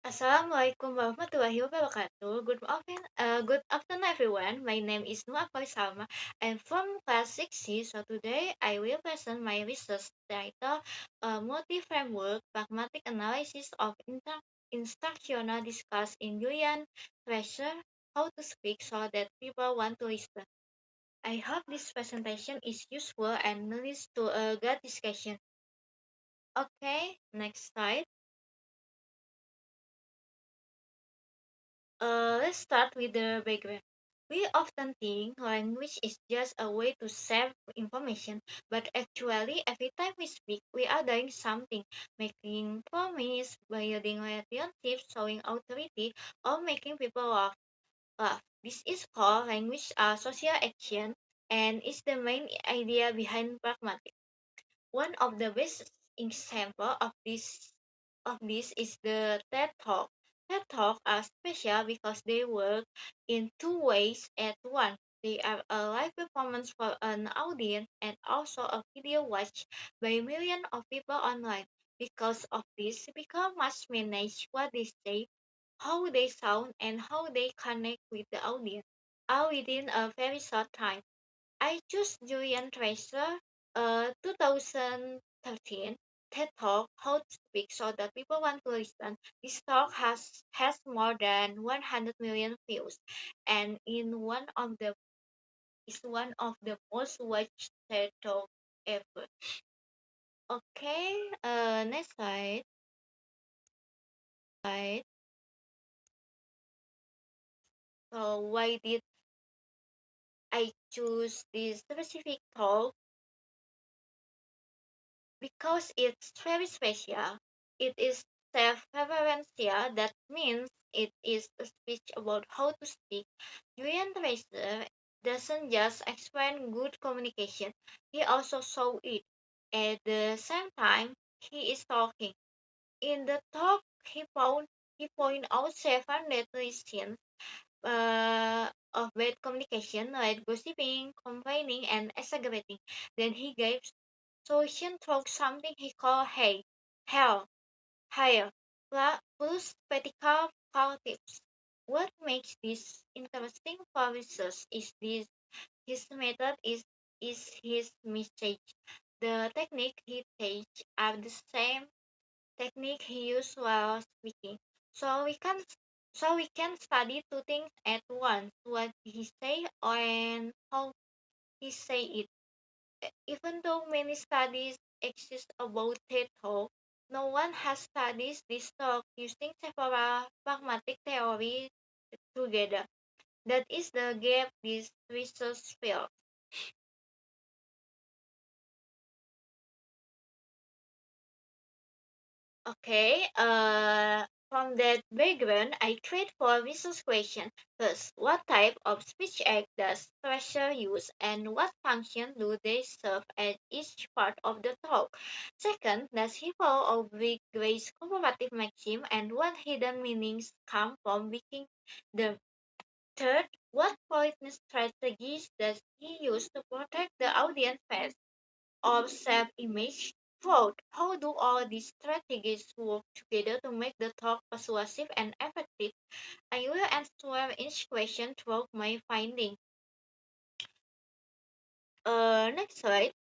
Assalamualaikum warahmatullahi wabarakatuh. Good afternoon, everyone. My name is Nuafai Salma. I'm from class 6C. So today I will present my research title, Multi-Framework Pragmatic Analysis of Instructional Discourse in Julian Treasure, How to Speak so that people want to listen. I hope this presentation is useful and leads to a good discussion. Okay, next slide. Let's start with the background. We often think language is just a way to share information, but actually, every time we speak, we are doing something, making promise, building relationships, showing authority, or making people laugh. This is called language social action, and is the main idea behind pragmatic. One of the best example of this is the TED Talk. TED Talk are special because they work in two ways at once. They are a live performance for an audience and also a video watched by millions of people online. Because of this, speakers must manage what they say, how they sound, and how they connect with the audience, all within a very short time. I choose Julian Tracer, 2013 TED Talk, How to Speak so that people want to listen. This talk has more than 100 million views, and in one of the most watched TED Talk ever. Okay, next slide. So why did I choose this specific talk? Because it's very special. It is self-referential, that means it is a speech about how to speak. Julian Tracer doesn't just explain good communication, he also show it. At the same time, he is talking. In the talk, he point out seven definitions of bad communication, like gossiping, complaining, and exaggerating. Then he gave solution through something he called hell, higher, plus practical tips. What makes this interesting for research is his method is his message. The technique he teach are the same technique he used while speaking. So we can we can study two things at once, what he say and how he say it. Even though many studies exist about TED Talk, no one has studied this talk using several pragmatic theories together. That is the gap this research fills. Okay, from that background, I create four research questions. First, what type of speech act does pressure use and what function do they serve at each part of the talk? Second, does he follow oblique grace comparative maxim and what hidden meanings come from making them? Third, what politeness strategies does he use to protect the audience face or self-image? Fourth, how do all these strategies work together to make the talk persuasive and effective? I will answer each question through my finding. Next slide.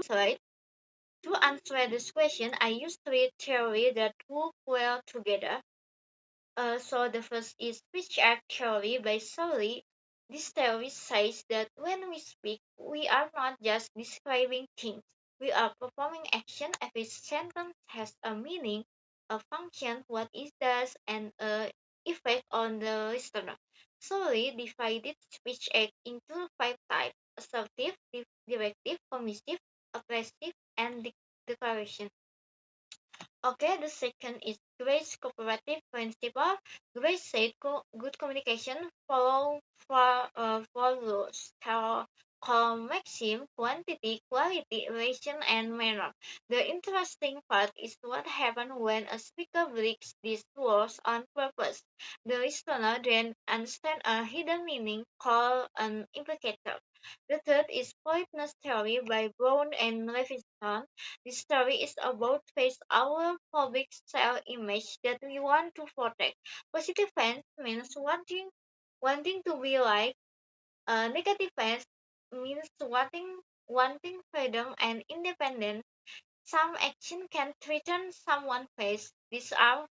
To answer this question, I use three theories that work well together. So the first is speech act theory by Sully. This theory says that when we speak, we are not just describing things. We are performing action. Every sentence has a meaning, a function, what it does, and a effect on the listener. Sully divided speech act into five types: assertive, directive, permissive, aggressive, and declaration. Okay, the second is Grace Cooperative Principle. Grace said good communication follows rules. call maxim, quantity, quality, ration, and manner. The interesting part is what happens when a speaker breaks these rules on purpose. The listener then understands a hidden meaning called an implicator. The third is politeness theory by Brown and Levinson. This story is about face our public self-image that we want to protect. Positive fans means wanting to be like. Negative fans means wanting freedom and independence. Some action can threaten someone's face. These are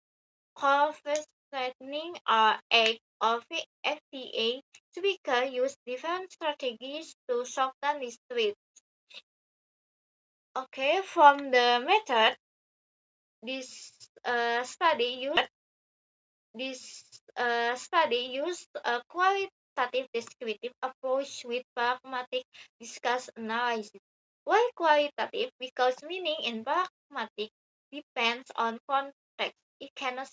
called face threatening or act of FTA. Speakers use different strategies to soften this threat. Okay, from the method, this study used a qualitative descriptive approach with pragmatic discuss analysis. Why qualitative? Because meaning in pragmatic depends on context. It cannot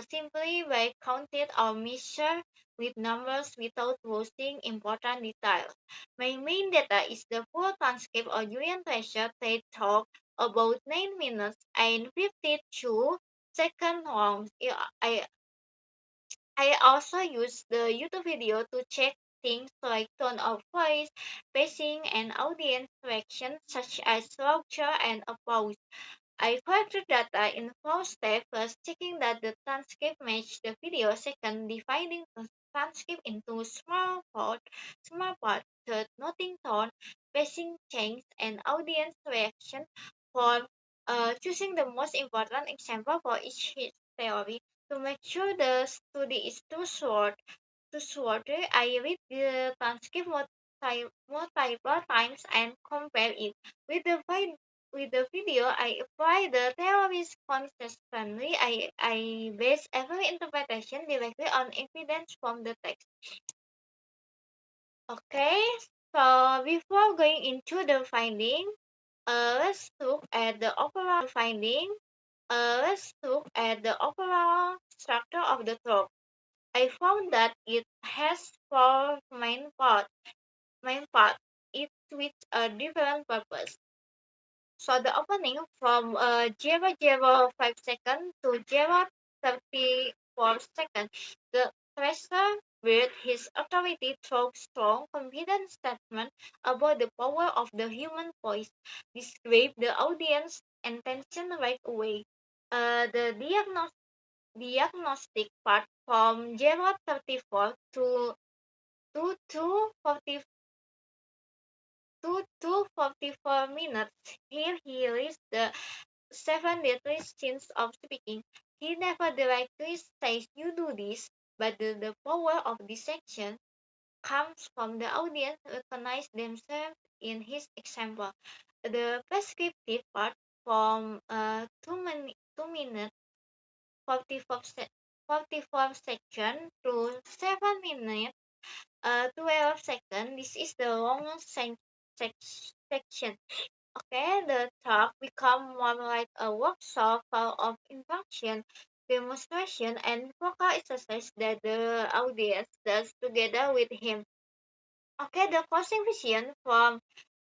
simply be counted or measured with numbers without losing important details. My main data is the full transcript of Julian Treasure TED Talk about 9 minutes and 52 seconds long. I also use the YouTube video to check things like tone of voice, pacing, and audience reaction, such as structure and applause. I collected data in four steps: first, checking that the transcript matched the video; second, dividing the transcript into small parts; third, noting tone, pacing change, and audience reaction; fourth, choosing the most important example for each theory. To make sure the study is too short, I read the transcript multiple times and compare it with with the video. I apply the theories consistently. I base every interpretation directly on evidence from the text. Okay, so before going into the finding, let's look at the overall finding. Let's look at the overall structure of the talk. I found that it has four main part, each with a different purpose. So the opening from 0.05 seconds to 0.34 seconds, the tracer built his authority through strong, confident statement about the power of the human voice, described the audience intention right away. The diagnostic part from 0.34 to 2:44 minutes. Here he lists the seven deadly sins of speaking. He never directly says you do this, but the power of this section comes from the audience recognize themselves in his example. The prescriptive part from 2 minutes 44 seconds to 7 minutes 12 seconds. This is the longest section. Okay, the talk become more like a workshop full of instruction, demonstration, and vocal exercise that the audience does together with him. Okay, the closing vision from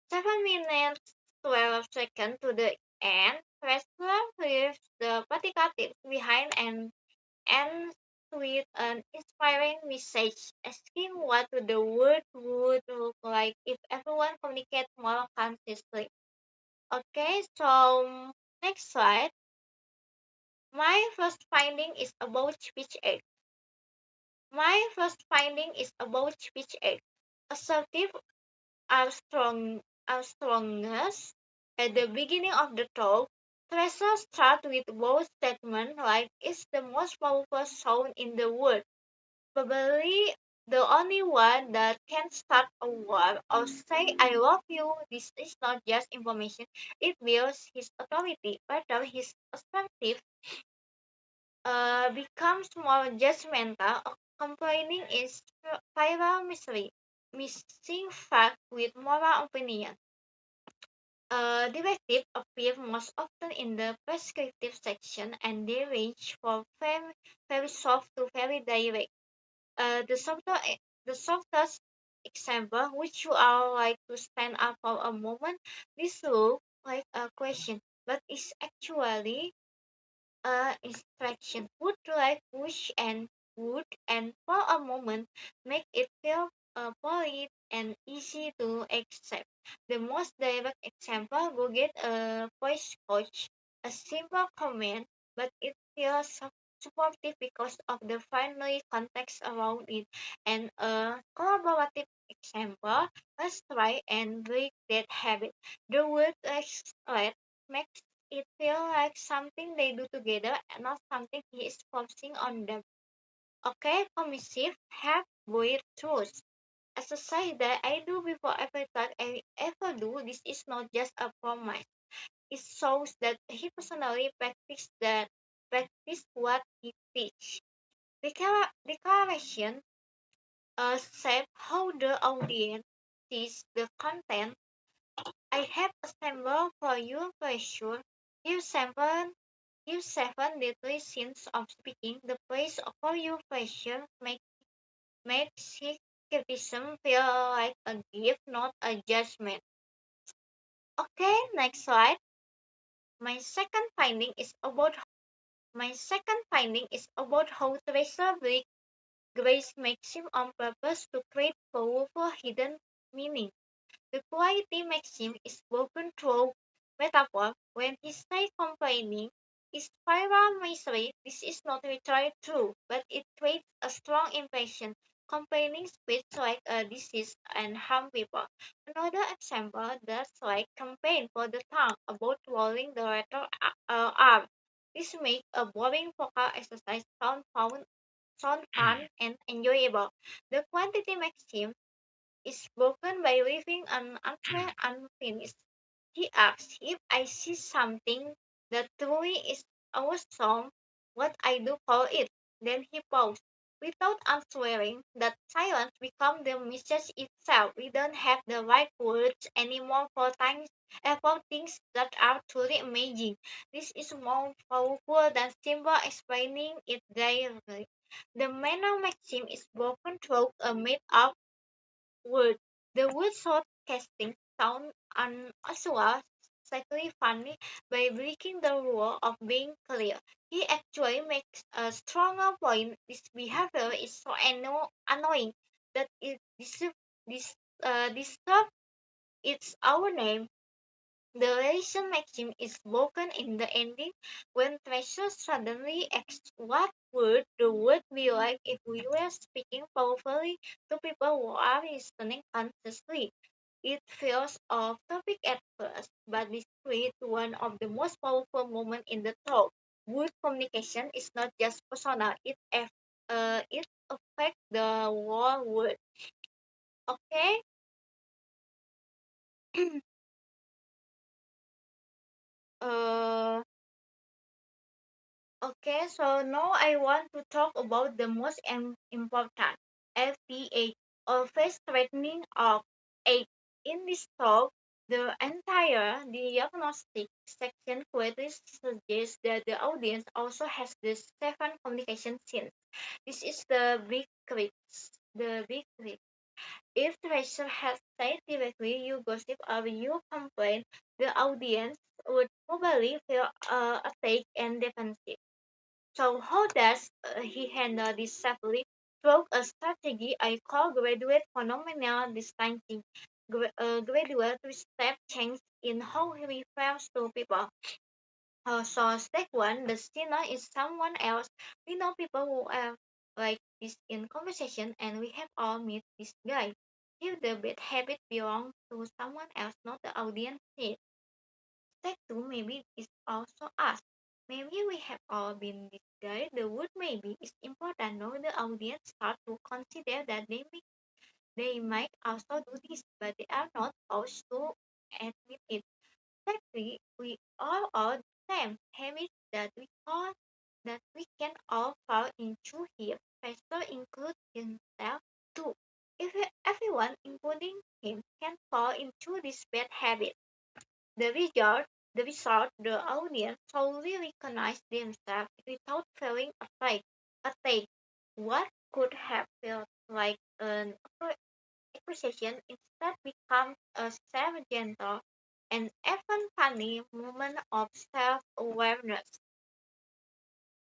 7 minutes 12 seconds to the end. Wrestler leaves the particle tips behind and ends with an inspiring message asking what the world would look like if everyone communicated more consistently. Okay, so next slide. My first finding is about speech aid. My first finding is about speech aid. Assertive are strongest. At the beginning of the talk, Teresa starts with bold statement like it's the most powerful sound in the world. Probably the only one that can start a war or say I love you. This is not just information, it builds his authority. Further, his perspective becomes more judgmental. Complaining is viral misery, missing fact with moral opinion. Directives appear most often in the prescriptive section and they range from very soft to very direct. The softest example, would you all like to stand up for a moment? This looks like a question, but it's actually instruction would like wish and would and for a moment make it feel polite and easy to accept. The most direct example go get a voice coach, a simple comment, but it feels supportive because of the family context around it. And a collaborative example, let's try and break that habit. The word let makes it feel like something they do together and not something he is forcing on them. Okay, commissive have weird truths. As I say that I do before every thought I ever do, this is not just a promise. It shows that he personally practice what he teach. Declaration shape how the audience sees the content. I have a sample for you for sure. Give seven deadly sins of speaking. The praise for your pressure makes criticism feel like a gift, not a judgment. Okay, next slide. My second finding is about my second finding is about how Teresa Blake Grace maxim on purpose to create powerful hidden meaning. The quality maxim is spoken through metaphor. When he says complaining is spiral misery, this is not literally true, but it creates a strong impression. Complaining spreads like a disease and harm people. Another example, does like campaign for the tongue about rolling the letter R. This makes a boring vocal exercise sound fun and enjoyable. The quantity maxim is broken by leaving an answer unfinished. He asks, if I see something that truly is awesome, what I do call it. Then he paused. Without answering, that silence becomes the message itself. We don't have the right words anymore for things that are truly amazing. This is more powerful than simple explaining it directly. The manner maxim is broken through a made-up word. The word shortcasting sound and as well slightly funny by breaking the rule of being clear. He actually makes a stronger point. This behavior is so annoying that it dis- disturbs its our name. The relation maxim is broken in the ending when Treasure suddenly asks what would the world be like if we were speaking powerfully to people who are listening consciously. It feels off topic at first, but this creates one of the most powerful moments in the talk. Word communication is not just personal, it affects the whole world. Okay? uh, Okay, so now I want to talk about the most important FTA or face threatening of AIDS. In this talk, the entire diagnostic section clearly suggests that the audience also has the seven communication scenes. This is the big crux. The big crux. If Tracer had said directly you gossip or you complain, the audience would probably feel attacked and defensive. So how does he handle this safely? Through a strategy I call graduate phenomenal distancing. Graduate step change in how he refers to people. So step one, the sinner is someone else. We know people who are like this in conversation and we have all met this guy. If the bad habit belongs to someone else, not the audience, Step two, maybe is also us. Maybe we have all been this guy. The word maybe is important now the audience start to consider that they might also do this, but they are not forced to admit it. Step three, we all are the same habits that we can all fall into here. Pastor includes himself too. If everyone, including him, can fall into this bad habit, the the audience solely recognize themselves without feeling attacked. What could have felt like an acquisition instead becomes a safe, gentle, and even funny moment of self-awareness.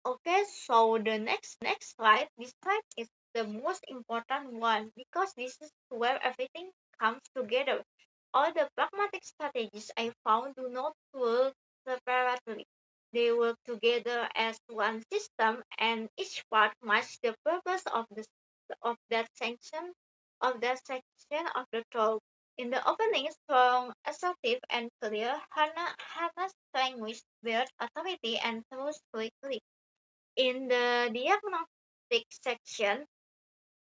Okay, so the next slide. This slide is the most important one because this is where everything comes together. All the pragmatic strategies I found do not work separately. They work together as one system, and each part matches the purpose of that section of the talk. In the opening, strong, assertive, and clear, Hannah language built authority and truth quickly. In the diagnostic section,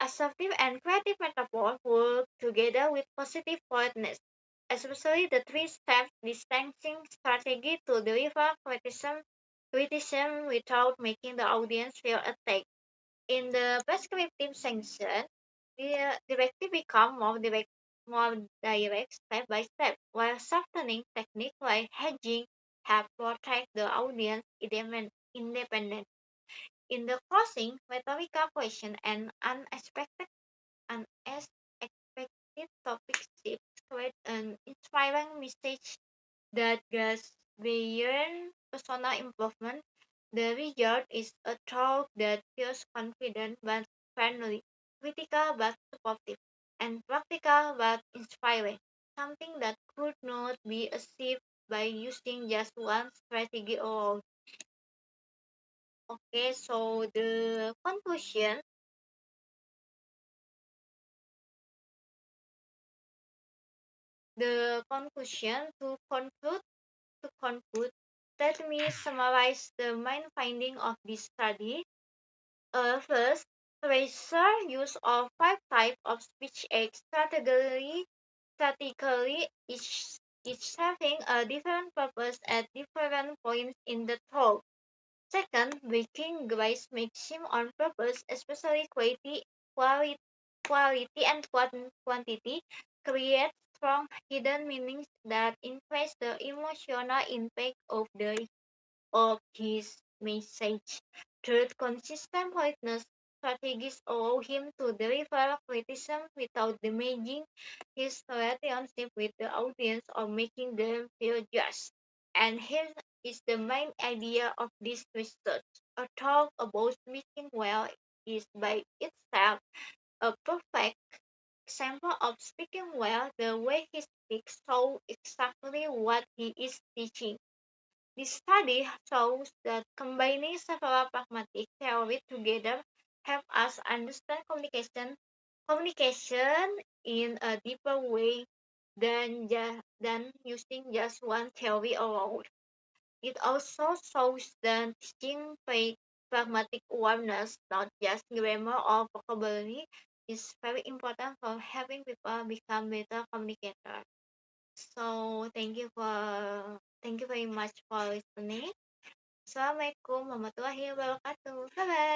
assertive and creative metaphor work together with positive politeness, especially the three-step distancing strategy to deliver criticism without making the audience feel attacked. In the prescriptive section, the directive become more direct step by step, while softening technique like hedging help protect the audience independent. In the closing, rhetorical question and unexpected topic shifts create an inspiring message that goes beyond personal improvement. The result is a talk that feels confident but friendly, critical but supportive, and practical but inspiring. Something that could not be achieved by using just one strategy alone. Okay, so the conclusion to conclude, let me summarize the main finding of this study. First, Tracer use of five types of speech aids strategically, each serving a different purpose at different points in the talk. Second, breaking Grace maxim on purpose, especially quality, quality and quantity, creates strong hidden meanings that increase the emotional impact of his message. Third, consistent politeness strategies allow him to deliver criticism without damaging his relationship with the audience or making them feel judged. And here is the main idea of this research. A talk about speaking well is by itself a perfect example of speaking well. The way he speaks shows exactly what he is teaching. This study shows that combining several pragmatic theories together help us understand communication in a deeper way than using just one theory alone. It also shows that teaching pragmatic awareness, not just grammar or vocabulary, is very important for helping people become better communicators. So thank you very much for listening. Assalamualaikum warahmatullahi wabarakatuh. Bye bye.